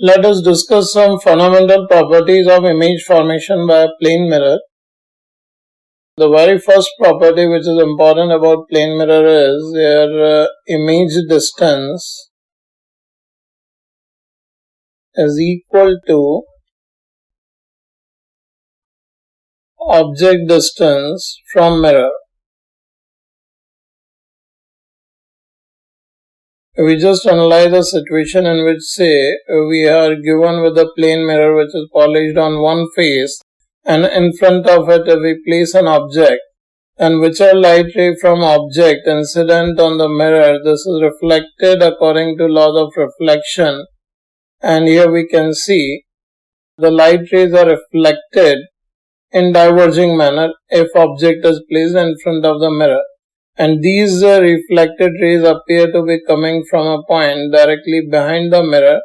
Let us discuss some fundamental properties of image formation by a plane mirror. The very first property which is important about plane mirror is their image distance is equal to object distance from mirror. We just analyze a situation in which, say, we are given with a plane mirror which is polished on one face, and in front of it we place an object, and whichever light ray from object incident on the mirror, this is reflected according to laws of reflection. And here we can see the light rays are reflected in diverging manner if object is placed in front of the mirror. And these reflected rays appear to be coming from a point directly behind the mirror,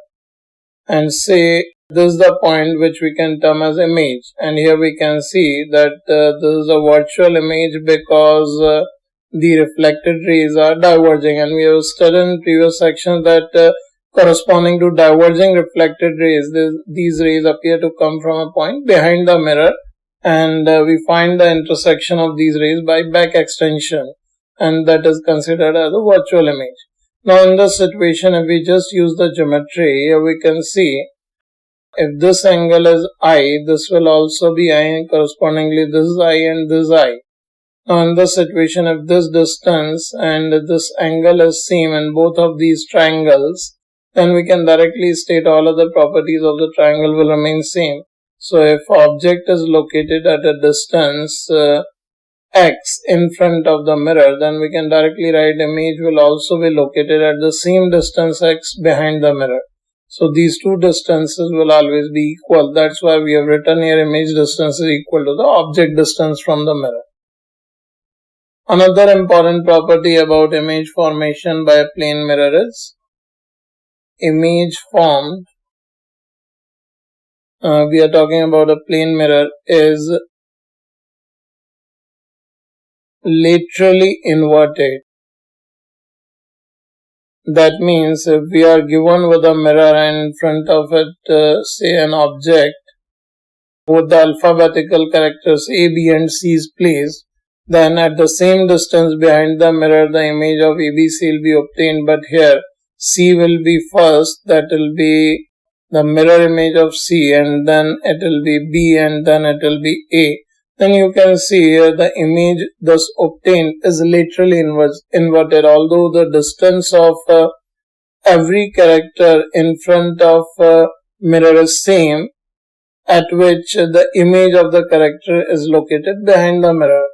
and say this is the point which we can term as image. And here we can see that this is a virtual image because the reflected rays are diverging, and we have studied in previous sections that corresponding to diverging reflected rays, these rays appear to come from a point behind the mirror, and we find the intersection of these rays by back extension, and that is considered as a virtual image. Now in this situation, if we just use the geometry, here we can see if this angle is I, this will also be I, and correspondingly this is I and this is I. Now in this situation, if this distance and this angle is same in both of these triangles, then we can directly state all of the properties of the triangle will remain same. So if object is located at a distance x in front of the mirror, then we can directly write image will also be located at the same distance x behind the mirror. So these two distances will always be equal. That's why we have written here image distance is equal to the object distance from the mirror. Another important property about image formation by a plane mirror is image formed. We are talking about a plane mirror is laterally inverted. That means if we are given with a mirror and in front of it say an object with the alphabetical characters A, B and C is placed, then at the same distance behind the mirror the image of ABC will be obtained, but here C will be first, that will be the mirror image of C, and then it will be B, and then it will be A. Then you can see here the image thus obtained is laterally inverted, although the distance of every character in front of mirror is same, at which the image of the character is located behind the mirror,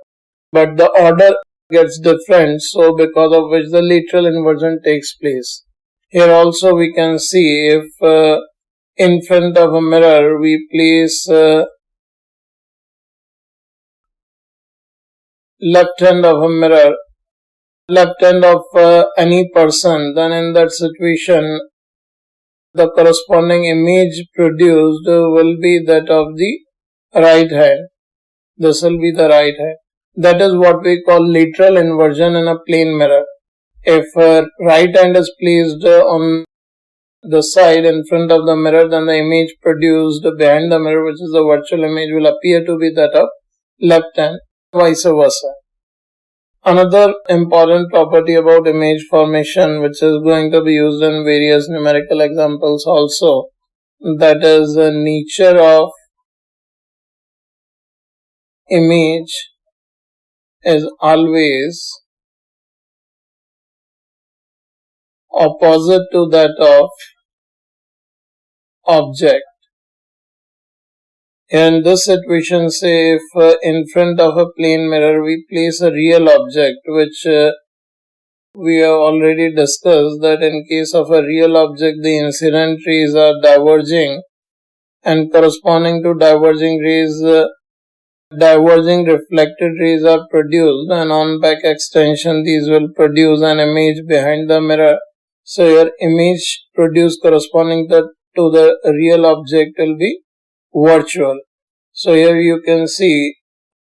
but the order gets different, so because of which the lateral inversion takes place. Here also we can see if in front of a mirror we place left hand of a mirror, left hand of any person, then in that situation the corresponding image produced will be that of the right hand. This will be the right hand. That is what we call lateral inversion in a plane mirror. If right hand is placed on the side in front of the mirror, then the image produced behind the mirror, which is the virtual image, will appear to be that of left hand, vice versa. Another important property about image formation, which is going to be used in various numerical examples also, that is the nature of image is always opposite to that of object. In this situation, say if in front of a plane mirror we place a real object, which we have already discussed that in case of a real object the incident rays are diverging, and corresponding to diverging rays diverging reflected rays are produced, and on back extension these will produce an image behind the mirror. So your image produced corresponding to the real object will be virtual. So here you can see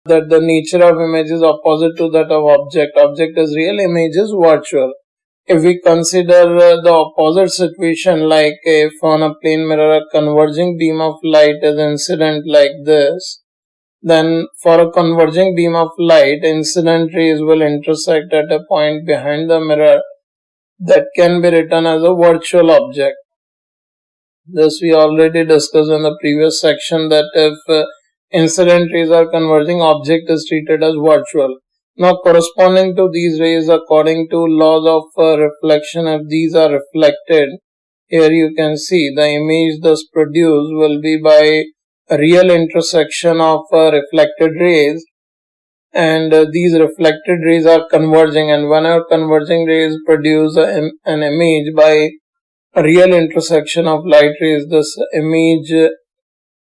that the nature of image is opposite to that of object. Object is real, image is virtual. If we consider the opposite situation, like if on a plane mirror a converging beam of light is incident like this, then for a converging beam of light, incident rays will intersect at a point behind the mirror that can be written as a virtual object. This we already discussed in the previous section, that if incident rays are converging, object is treated as virtual. Now corresponding to these rays, according to laws of reflection, if these are reflected, here you can see the image thus produced will be by a real intersection of reflected rays, and these reflected rays are converging, and whenever converging rays produce an image by a real intersection of light rays, this image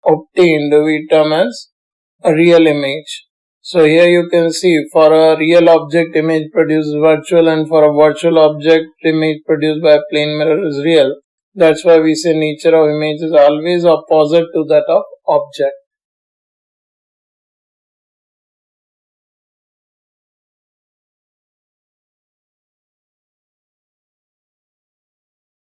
obtained we term as a real image. So here you can see, for a real object, image produced virtual, and for a virtual object, image produced by a plane mirror is real. That's why we say nature of image is always opposite to that of object.